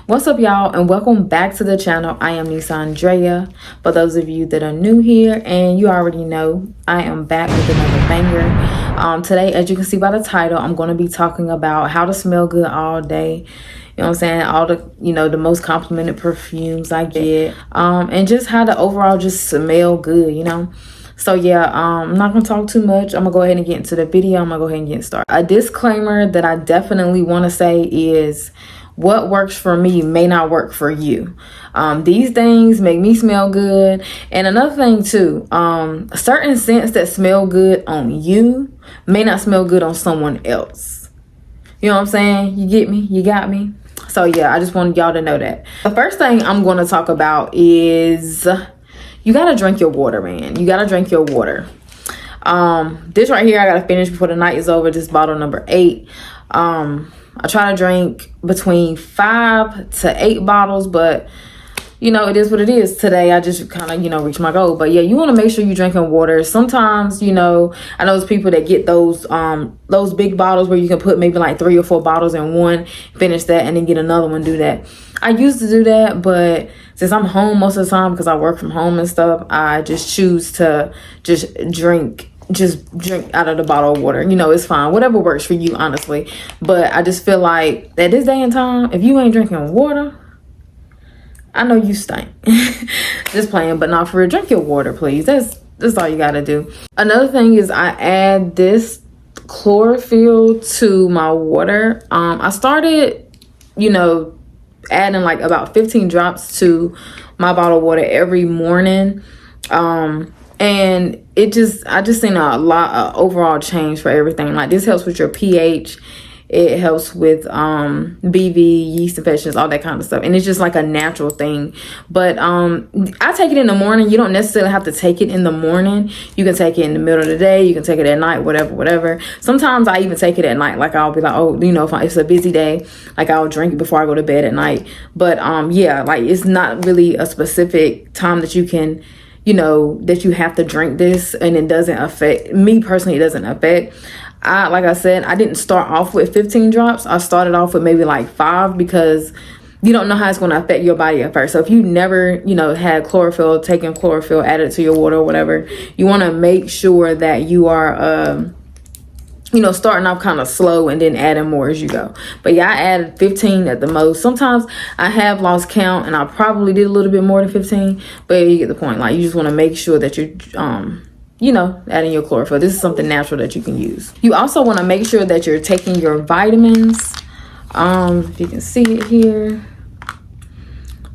What's up, y'all, and welcome back to the channel. I am Nissaandreaa. For those of you that are new here, and you already know, I am back with another banger. Today, as you can see by the title, I'm going to be talking about how to smell good all day. You know what I'm saying? All the, the most complimented perfumes I get, and just how to overall just smell good, So yeah, I'm not gonna talk too much. I'm gonna go ahead and get into the video. I'm gonna go ahead and get started. A disclaimer that I definitely want to say is what works for me may not work for you. These things make me smell good. And another thing too, certain scents that smell good on you may not smell good on someone else. You know what I'm saying? You get me? You got me? So yeah, I just wanted y'all to know that. The first thing I'm going to talk about is you got to drink your water, man. You got to drink your water. This right here, I got to finish before the night is over. This bottle number 8. I try to drink between 5 to 8 bottles, but it is what it is. Today, I just kind of, reached my goal. But yeah, you want to make sure you're drinking water. Sometimes, I know there's people that get those big bottles where you can put maybe like 3 or 4 bottles in one, finish that, and then get another one, do that. I used to do that, but since I'm home most of the time because I work from home and stuff, I just choose to just drink out of the bottle of water. It's fine, whatever works for you, honestly. But I just feel like at this day and time, if you ain't drinking water, I know you stink. Just playing, but not for real. Drink your water, please. That's all you gotta do. Another thing is I add this chlorophyll to my water. I started adding like about 15 drops to my bottle of water every morning. And I just seen a lot of overall change for everything. Like, this helps with your pH. It helps with BV, yeast infections, all that kind of stuff. And it's just like a natural thing. But I take it in the morning. You don't necessarily have to take it in the morning. You can take it in the middle of the day. You can take it at night, whatever. Sometimes I even take it at night. Like, I'll be like, if it's a busy day, like, I'll drink it before I go to bed at night. But yeah, like, it's not really a specific time that you can that you have to drink this, and it doesn't affect me personally. It doesn't affect. Like I said, I didn't start off with 15 drops. I started off with maybe like 5 because you don't know how it's going to affect your body at first. So if you never, had chlorophyll, taken chlorophyll, added to your water or whatever, you want to make sure that you are, starting off kind of slow and then adding more as you go. But yeah, I added 15 at the most. Sometimes I have lost count and I probably did a little bit more than 15, but you get the point. Like, you just want to make sure that you're, adding your chlorophyll. This is something natural that you can use. You also want to make sure that you're taking your vitamins. If you can see it here,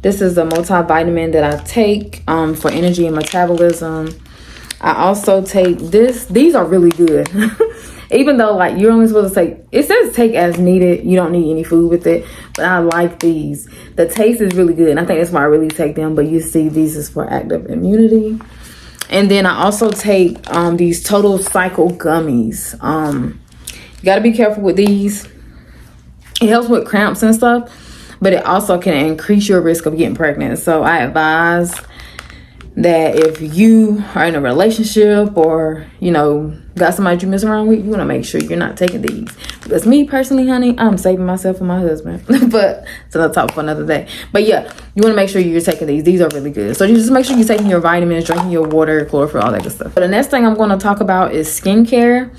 this is a multivitamin that I take for energy and metabolism. I also take this. These are really good. Even though, like, you're only supposed to take, it says take as needed. You don't need any food with it. But I like these. The taste is really good. And I think that's why I really take them. But you see, these is for active immunity. And then I also take these Total Cycle gummies. You got to be careful with these. It helps with cramps and stuff. But it also can increase your risk of getting pregnant. So I advise that if you are in a relationship or got somebody you mess around with, you want to make sure you're not taking these. Because me personally, honey, I'm saving myself for my husband. But it's another topic for another day. But yeah, you want to make sure you're taking these are really good. So you just make sure you're taking your vitamins, drinking your water, chlorophyll, all that good stuff. But the next thing I'm going to talk about is skincare.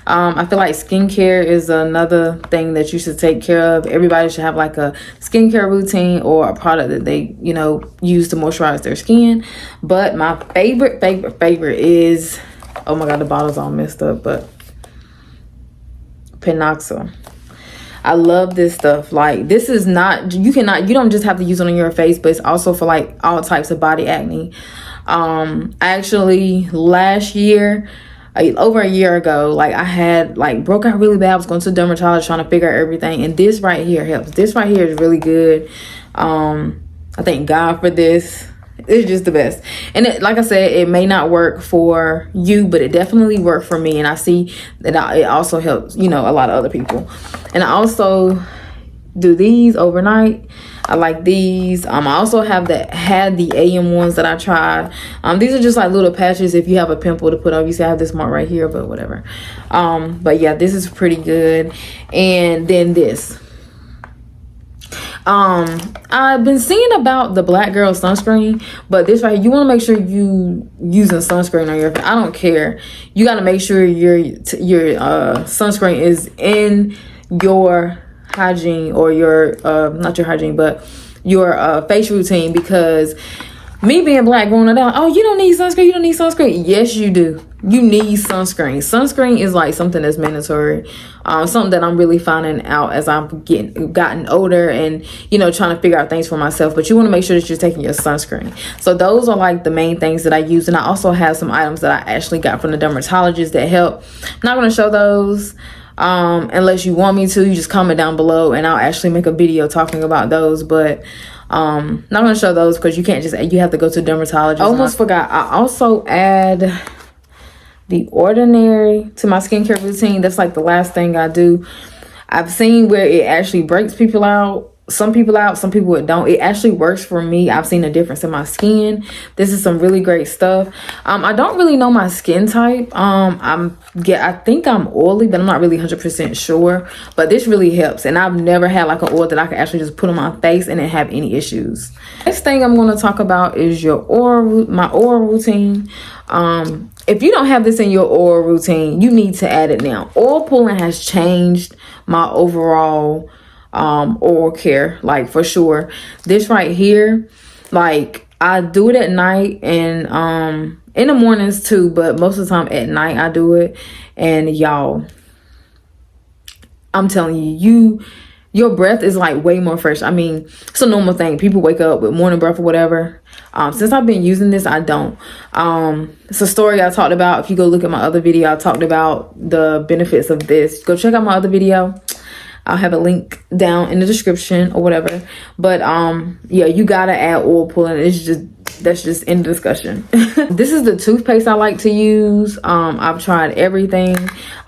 I feel like skincare is another thing that you should take care of. Everybody should have like a skincare routine or a product that they, use to moisturize their skin. But my favorite is, oh my God, the bottle's all messed up, but Penoxyl. I love this stuff. Like, this is not, you don't just have to use it on your face, but it's also for like all types of body acne. Actually, last year, over a year ago, like, I had broke out really bad. I was going to the dermatologist trying to figure out everything, and this right here helps. This right here is really good. I thank God for this. It's just the best. And like I said, it may not work for you, but it definitely worked for me, and I see that it also helps a lot of other people. And I also do these overnight. I like these. I also had the AM ones that I tried. These are just like little patches if you have a pimple to put on. You see I have this mark right here, but whatever. But yeah, this is pretty good. And then this. I've been seeing about the Black Girl sunscreen, but this right here, you want to make sure you using sunscreen on your face. I don't care. You got to make sure your sunscreen is in your hygiene, or your not your hygiene, but your face routine, because me being black growing up, oh, you don't need sunscreen, you don't need sunscreen. Yes, you do. You need sunscreen. Sunscreen is like something that's mandatory. Something that I'm really finding out as I'm gotten older and, you know, trying to figure out things for myself. But you want to make sure that you're taking your sunscreen. So those are like the main things that I use. And I also have some items that I actually got from the dermatologist that help. I'm not going to show those unless you want me to. You just comment down below and I'll actually make a video talking about those. But not gonna show those because you can't just, you have to go to a dermatologist. I almost forgot, I also add the Ordinary to my skincare routine. That's like the last thing I do. I've seen where it actually breaks people out, some people it don't. It actually works for me. I've seen a difference in my skin. This is some really great stuff. I don't really know my skin type. I think I'm oily, but I'm not really 100% sure. But this really helps, and I've never had like an oil that I can actually just put on my face and it have any issues. Next thing I'm going to talk about is my oil routine. If you don't have this in your oil routine, you need to add it now. Oil pulling has changed my overall oral care, like for sure. This right here, like I do it at night and in the mornings too, but most of the time at night I do it. And y'all, I'm telling you, your breath is like way more fresh. I mean, it's a normal thing. People wake up with morning breath or whatever. Since I've been using this, I don't. It's a story I talked about. If you go look at my other video, I talked about the benefits of this. Go check out my other video. I'll have a link down in the description or whatever. But yeah, you gotta add oil pulling. That's just in the discussion. This is the toothpaste I like to use. I've tried everything.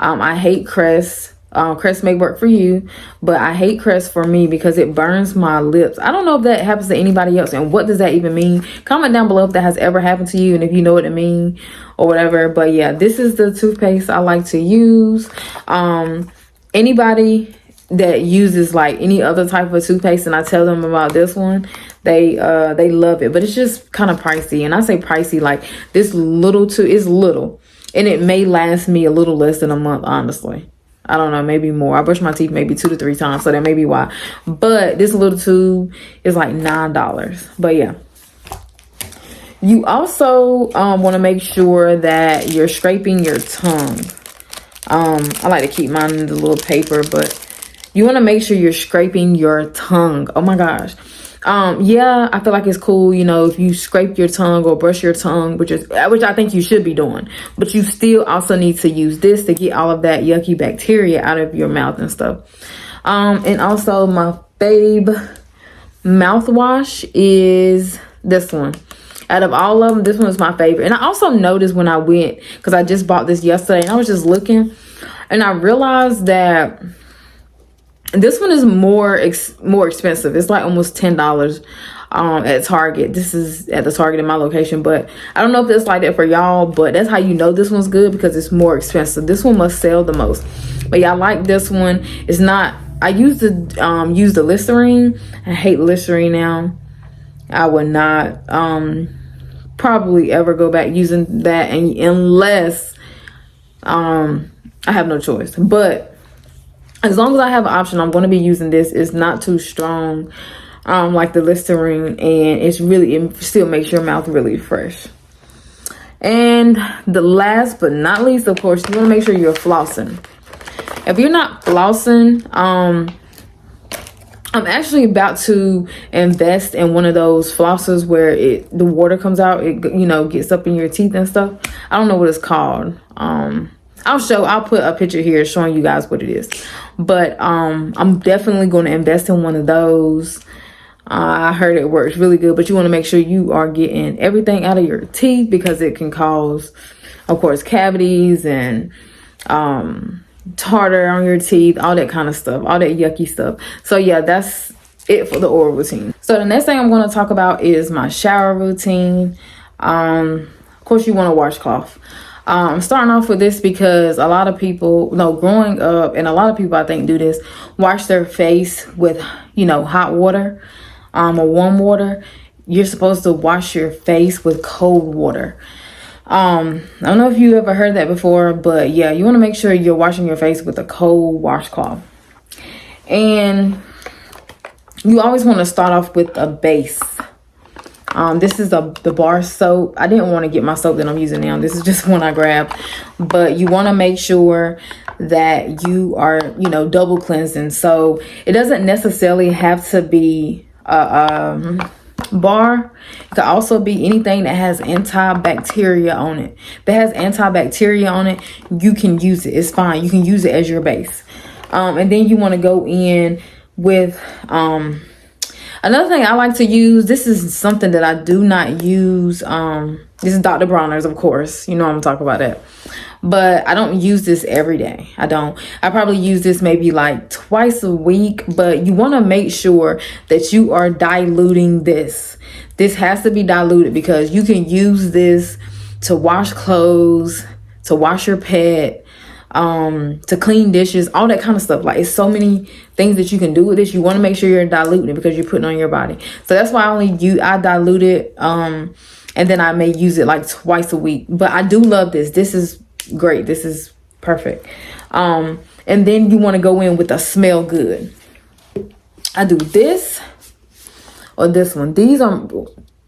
I hate Crest. Crest may work for you, but I hate Crest for me because it burns my lips. I don't know if that happens to anybody else, and what does that even mean? Comment down below if that has ever happened to you and if you know what it means or whatever. But yeah, this is the toothpaste I like to use. Anybody that uses like any other type of toothpaste and I tell them about this one, they love it, but it's just kind of pricey. And I say pricey, like this little too is little, and it may last me a little less than a month, honestly. I don't know, maybe more. I brush my teeth maybe 2 to 3 times, so that may be why. But this little tube is like $9. But yeah, you also want to make sure that you're scraping your tongue. I like to keep mine in the little paper, but you want to make sure you're scraping your tongue. Oh my gosh. Yeah, I feel like it's cool, you know, if you scrape your tongue or brush your tongue, which I think you should be doing. But you still also need to use this to get all of that yucky bacteria out of your mouth and stuff. And also my fave mouthwash is this one. Out of all of them, this one is my favorite. And I also noticed when I went, because I just bought this yesterday and I was just looking, and I realized that this one is more expensive. It's like almost $10 at Target. This is at the Target in my location, but I don't know if it's like that for y'all, but that's how you know this one's good, because it's more expensive. This one must sell the most. But yeah, I like this one. It's not, I used to use the Listerine. I hate Listerine now. I would not probably ever go back using that, and unless I have no choice. But as long as I have an option, I'm going to be using this. It's not too strong like the Listerine, and it still makes your mouth really fresh. And the last but not least, of course, you want to make sure you're flossing. If you're not flossing, I'm actually about to invest in one of those flossers where the water comes out, it, you know, gets up in your teeth and stuff. I don't know what it's called. I'll put a picture here showing you guys what it is. But I'm definitely going to invest in one of those. I heard it works really good, but you want to make sure you are getting everything out of your teeth, because it can cause, of course, cavities and tartar on your teeth, all that kind of stuff, all that yucky stuff. So yeah, that's it for the oral routine. So the next thing I'm going to talk about is my shower routine. Of course, you want a washcloth. I'm starting off with this because a lot of people, no, growing up, and a lot of people I think do this, wash their face with, hot water or warm water. You're supposed to wash your face with cold water. I don't know if you ever heard that before, but yeah, you want to make sure you're washing your face with a cold washcloth. And you always want to start off with a base. This is the bar soap. I didn't want to get my soap that I'm using now. This is just one I grabbed. But you want to make sure that you are, double cleansing. So it doesn't necessarily have to be bar. It could also be anything that has antibacterial on it. If it has antibacterial on it, you can use it. It's fine. You can use it as your base. And then you want to go in with another thing I like to use. This is something that I do not use. This is Dr. Bronner's, of course. I'm gonna talk about that. But I don't use this every day. I don't. I probably use this maybe like twice a week. But you want to make sure that you are diluting this. This has to be diluted because you can use this to wash clothes, to wash your pet, to clean dishes, all that kind of stuff. Like, it's so many things that you can do with this. You want to make sure you're diluting it because you're putting it on your body. So that's why I dilute it. And then I may use it like twice a week. But I do love this. This is great. This is perfect. And then you want to go in with a smell good. I do this or this one. These are,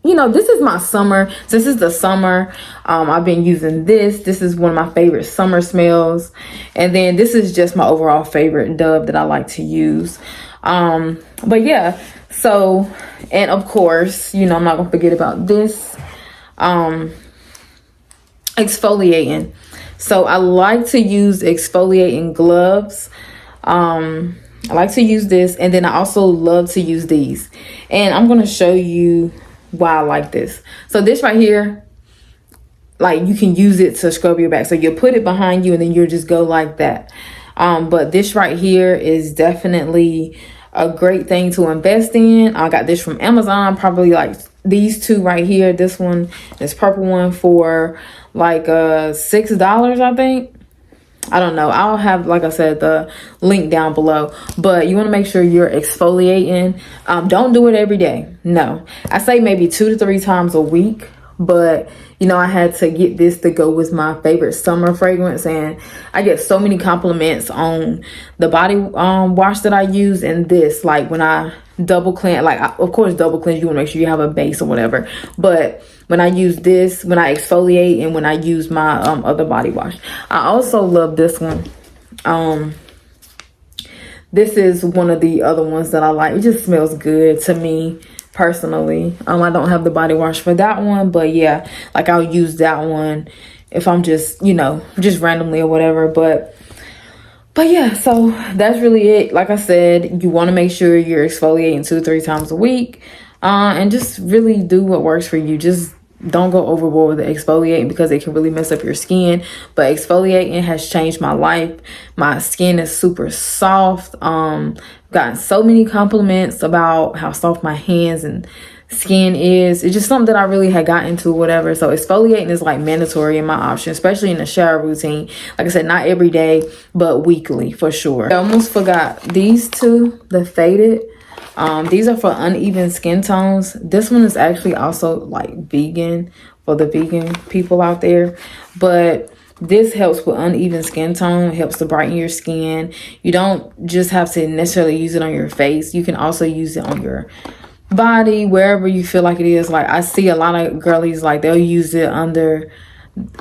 this is my summer. Since it's the summer, I've been using this. This is one of my favorite summer smells. And then this is just my overall favorite Dove that I like to use. But yeah, so, and of course, I'm not gonna forget about this. Exfoliating. So I like to use exfoliating gloves. I like to use this, and then I also love to use these. And I'm going to show you why I like this. So this right here, like, you can use it to scrub your back. So you'll put it behind you and then you'll just go like that. But this right here is definitely a great thing to invest in. I got this from Amazon, probably like these two right here. This one, this purple one, for like $6, I think. I don't know. I'll have, like I said, the link down below. But you want to make sure you're exfoliating. Don't do it every day. No. I say maybe 2 to 3 times a week. But, I had to get this to go with my favorite summer fragrance. And I get so many compliments on the body wash that I use and this. Like, when I double cleanse, of course, double cleanse, you want to make sure you have a base or whatever. But when I use this, when I exfoliate, and when I use my other body wash. I also love this one. This is one of the other ones that I like. It just smells good to me personally. I don't have the body wash for that one, but yeah, like, I'll use that one if I'm just, just randomly or whatever. But yeah, so that's really it. Like I said, you want to make sure you're exfoliating 2 to 3 times a week, and just really do what works for you. Just don't go overboard with the exfoliating because it can really mess up your skin. But exfoliating has changed my life. My skin is super soft. Gotten so many compliments about how soft my hands and skin is. It's just something that I really had gotten into, whatever. So exfoliating is like mandatory in my option, especially in the shower routine. Like I said, not every day, but weekly for sure. I almost forgot these two, the faded. These are for uneven skin tones. This one is actually also like vegan, for the vegan people out there. But this helps with uneven skin tone. It helps to brighten your skin. You don't just have to necessarily use it on your face. You can also use it on your body, wherever you feel like it is. Like, I see a lot of girlies, like, they'll use it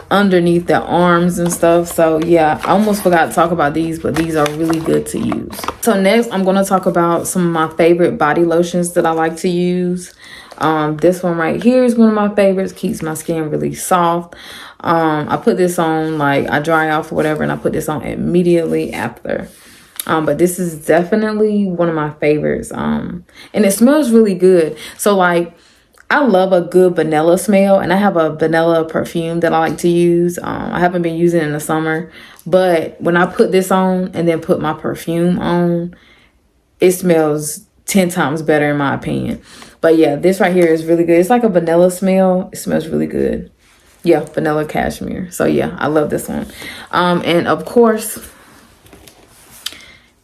underneath their arms and stuff. So yeah, I almost forgot to talk about these, but these are really good to use. So next, I'm going to talk about some of my favorite body lotions that I like to use. This one right here is one of my favorites. Keeps my skin really soft. I put this on, like, I dry off or whatever, and I put this on immediately after. But this is definitely one of my favorites. And it smells really good. So, like, I love a good vanilla smell, and I have a vanilla perfume that I like to use. I haven't been using it in the summer, but when I put this on and then put my perfume on, it smells 10 times better in my opinion. But yeah, this right here is really good. It's like a vanilla smell. It smells really good. Yeah, vanilla cashmere. So yeah, I love this one. And of course,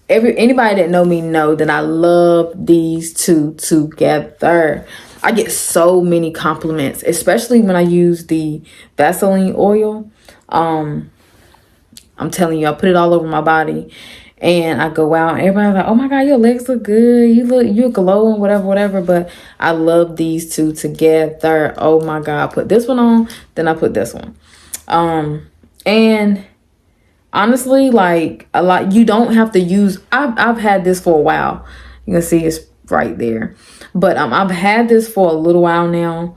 anybody that know me know that I love these two together. I get so many compliments, especially when I use the Vaseline oil. I'm telling you, I put it all over my body and I go out and everybody's like, oh my God, your legs look good. You're glowing, whatever. But I love these two together. Oh my God, I put this one on, then I put this one. And honestly, like a lot, you don't have to use, I've had this for a while. You can see it's right there. But I've had this for a little while now.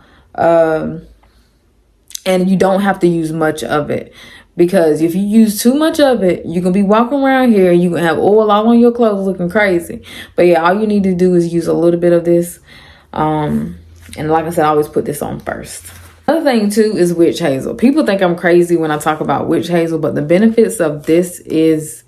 And you don't have to use much of it. Because if you use too much of it, you can be walking around here and you can have oil all on your clothes looking crazy. But yeah, all you need to do is use a little bit of this. And like I said, I always put this on first. Another thing too is witch hazel. People think I'm crazy when I talk about witch hazel, but the benefits of this is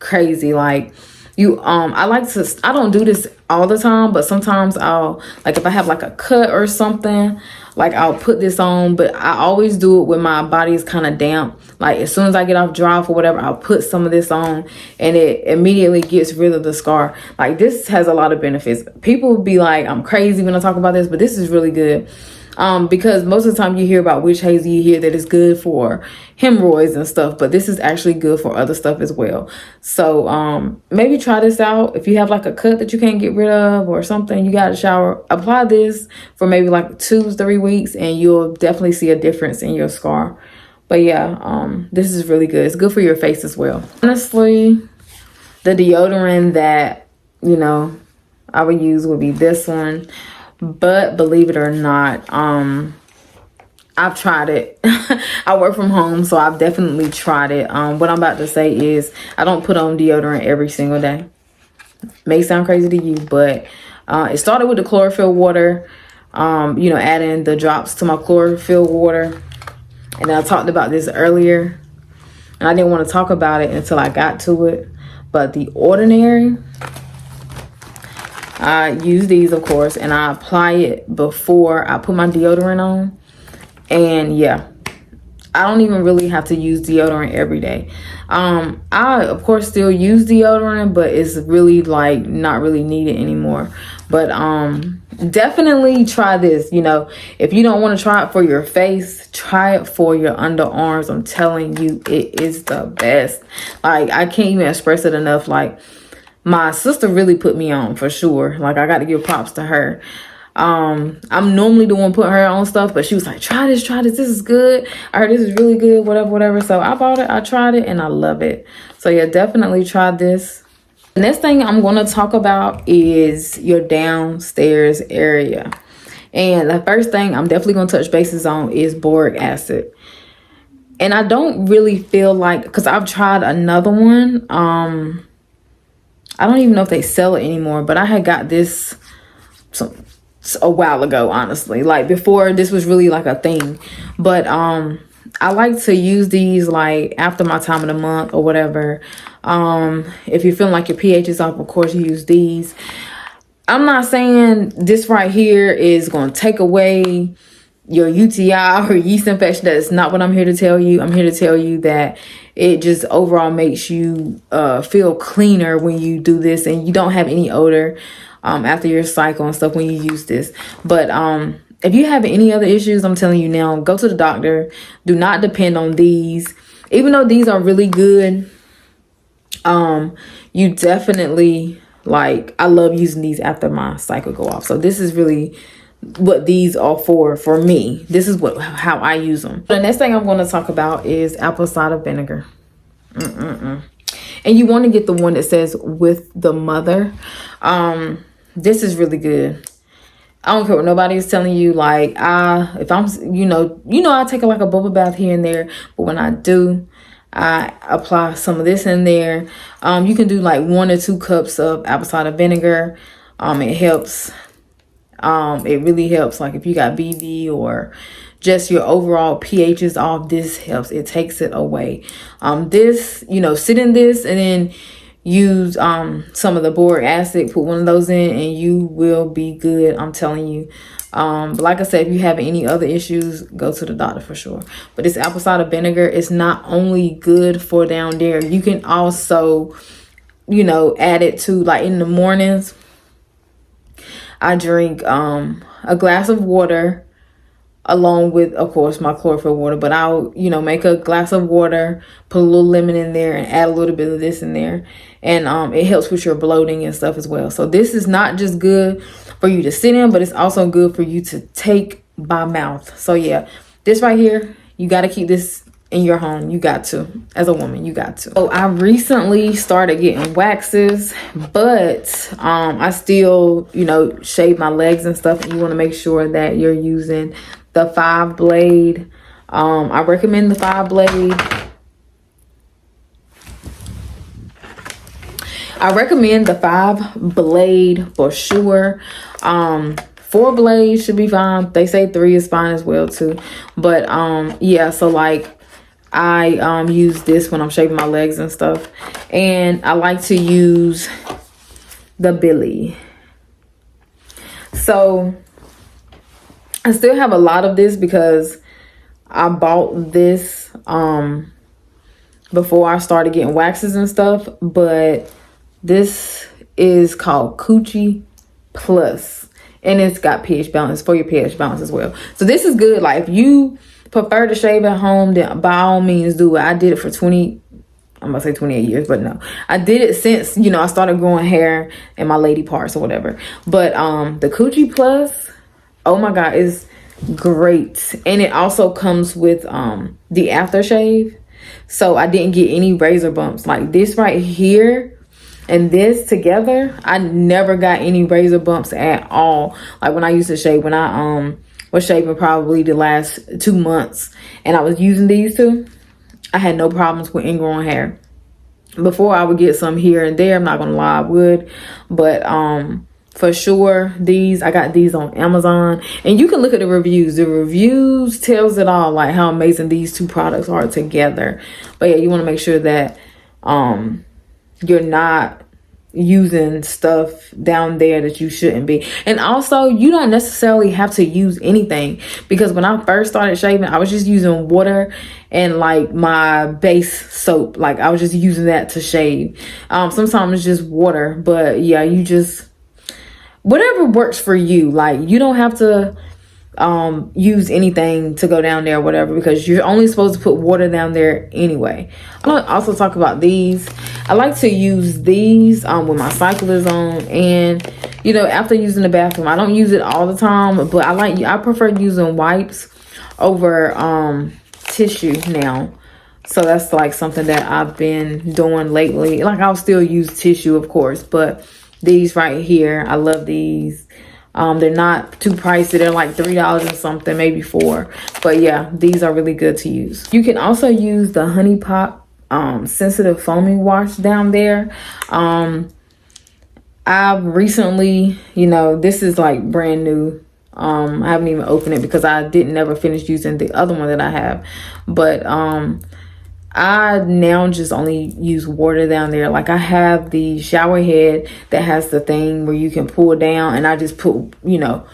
crazy. Like I don't do this all the time, but sometimes I'll, like if I have like a cut or something, like I'll put this on, but I always do it when my body is kind of damp. Like as soon as I get off dry or whatever, I'll put some of this on and it immediately gets rid of the scar. Like this has a lot of benefits. People be like, I'm crazy when I talk about this, but this is really good. Because most of the time you hear about witch hazel, you hear that it's good for hemorrhoids and stuff, but this is actually good for other stuff as well. So maybe try this out. If you have like a cut that you can't get rid of or something, you got to shower, apply this for maybe like 2-3 weeks and you'll definitely see a difference in your scar. But yeah, this is really good. It's good for your face as well. Honestly, the deodorant that, you know, I would use would be this one. But believe it or not, I've tried it. I work from home, so I've definitely tried it. What I'm about to say is I don't put on deodorant every single day. May sound crazy to you, but it started with the chlorophyll water, you know, adding the drops to my chlorophyll water. And I talked about this earlier, and I didn't want to talk about it until I got to it. But the Ordinary, I use these, of course, and I apply it before I put my deodorant on. And yeah, I don't even really have to use deodorant every day. I, of course, still use deodorant, but it's really like not really needed anymore. But definitely try this. You know, if you don't want to try it for your face, try it for your underarms. I'm telling you, it is the best. Like, I can't even express it enough. Like, my sister really put me on for sure. Like, I got to give props to her. I'm normally the one putting her on stuff, but she was like, try this, this is good. I heard this is really good, whatever. So I bought it, I tried it, and I love it. So yeah, definitely try this. The next thing I'm going to talk about is your downstairs area. And the first thing I'm definitely going to touch bases on is boric acid. And I don't really feel like, because I've tried another one, I don't even know if they sell it anymore, but I had got this a while ago, honestly, like before this was really like a thing. But I like to use these like after my time of the month or whatever. If you're feeling like your pH is off, of course you use these. I'm not saying this right here is going to take away your UTI or yeast infection. That's not what I'm here to tell you. I'm here to tell you that it just overall makes you feel cleaner when you do this, and you don't have any odor after your cycle and stuff when you use this. But if you have any other issues, I'm telling you now, go to the doctor. Do not depend on these. Even though these are really good, you definitely, like, I love using these after my cycle go off. So this is really what these are for me. This is how I use them. The next thing I'm going to talk about is apple cider vinegar. And you want to get the one that says with the mother. This is really good. I don't care what nobody is telling you. Like, if I'm, you know, I take like a bubble bath here and there, but when I do, I apply some of this in there. You can do like 1 or 2 cups of apple cider vinegar. It helps. It really helps. Like if you got BV or just your overall pH is off, this helps. It takes it away. This, you know, sit in this and then use some of the boric acid, put one of those in, and you will be good, I'm telling you. But like I said, if you have any other issues, go to the doctor for sure. But this apple cider vinegar is not only good for down there, you can also, you know, add it to, like, in the mornings. I drink a glass of water along with, of course, my chlorophyll water. But I'll, you know, make a glass of water, put a little lemon in there, and add a little bit of this in there. And it helps with your bloating and stuff as well. So this is not just good for you to sit in, but it's also good for you to take by mouth. So yeah, this right here, you got to keep this in your home. You got to, as a woman, you got to. So I recently started getting waxes, but I still, you know, shave my legs and stuff. And you want to make sure that you're using the 5-blade. I recommend the 5-blade. I recommend the 5-blade for sure. 4 blades should be fine. They say 3 is fine as well too. But yeah, so like I use this when I'm shaving my legs and stuff. And I like to use the Billy. So I still have a lot of this because I bought this before I started getting waxes and stuff. But this is called Coochie Plus, and it's got pH balance for your pH balance as well. So this is good. Like, if you prefer to shave at home, then by all means do it. I did it for 28 years, but no, I did it since, you know, I started growing hair in my lady parts or whatever. But the Coochie Plus, oh my God, is great. And it also comes with the aftershave. So I didn't get any razor bumps. Like this right here and this together, I never got any razor bumps at all. Like when I used to shave, when I was shaving probably the last 2 months and I was using these two, I had no problems with ingrowing hair. Before, I would get some here and there, I'm not gonna lie, I would. But for sure, I got these on Amazon, and you can look at the reviews. The reviews tells it all, like how amazing these two products are together. But yeah, you want to make sure that you're not using stuff down there that you shouldn't be. And also, you don't necessarily have to use anything, because when I first started shaving, I was just using water and like my base soap. Like I was just using that to shave. Sometimes it's just water, but yeah, you just, whatever works for you. Like you don't have to use anything to go down there or whatever, because you're only supposed to put water down there anyway. I want to also talk about these. I like to use these when my cycle is on, and you know, after using the bathroom. I don't use it all the time, but I prefer using wipes over tissue now. So that's like something that I've been doing lately. Like I'll still use tissue, of course, but these right here, I love these. They're not too pricey. They're like $3 and something, maybe $4. But yeah, these are really good to use. You can also use the Honey Pot sensitive foaming wash down there. I've recently, you know, this is like brand new. I haven't even opened it because I didn't ever finish using the other one that I have. But I now just only use water down there. Like I have the shower head that has the thing where you can pull down, and I just put, you know,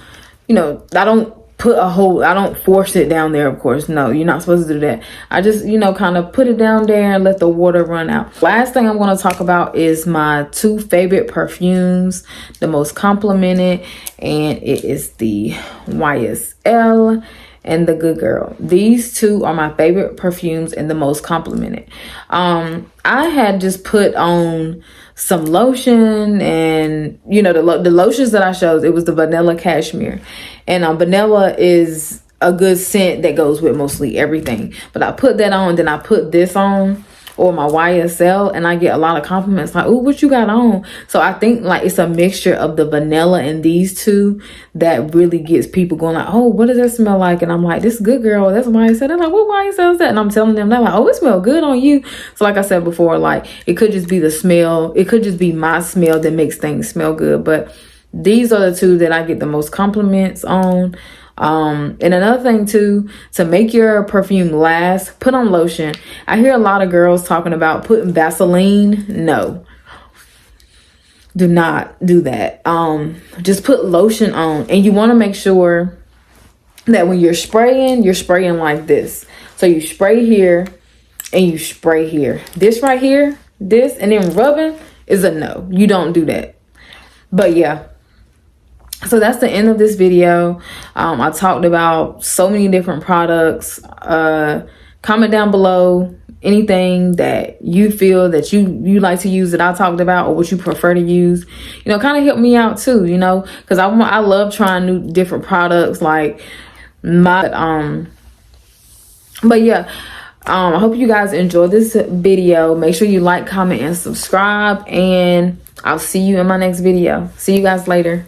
I don't force it down there, of course. No, you're not supposed to do that. I just, you know, kind of put it down there and let the water run out. Last thing I'm going to talk about is my 2 favorite perfumes, the most complimented, and it is the YSL and the Good Girl. These 2 are my favorite perfumes and the most complimented. I had just put on some lotion, and you know, the lotions that I showed, it was the vanilla cashmere, and vanilla is a good scent that goes with mostly everything. But I put that on, then I put this on, or my YSL, and I get a lot of compliments like, "Oh, what you got on?" So I think like it's a mixture of the vanilla and these 2 that really gets people going like, "Oh, what does that smell like?" And I'm like, "This Good Girl, that's YSL." They're like, "What YSL is that?" And I'm telling them, they're like, "Oh, it smells good on you." So like I said before, like it could just be the smell, it could just be my smell that makes things smell good. But these are the 2 that I get the most compliments on. And another thing too, to make your perfume last, put on lotion. I hear a lot of girls talking about putting Vaseline. No, Do not do that. Just put lotion on, and you want to make sure that when you're spraying like this. So you spray here and you spray here. This right here, this, and then rubbing is a no. You don't do that. But yeah, so that's the end of this video. I talked about so many different products. Comment down below anything that you feel that you like to use that I talked about, or what you prefer to use. You know, kind of help me out too, you know, because I love trying new different products, like my but yeah, I hope you guys enjoyed this video. Make sure you like, comment, and subscribe, and I'll see you in my next video. See you guys later.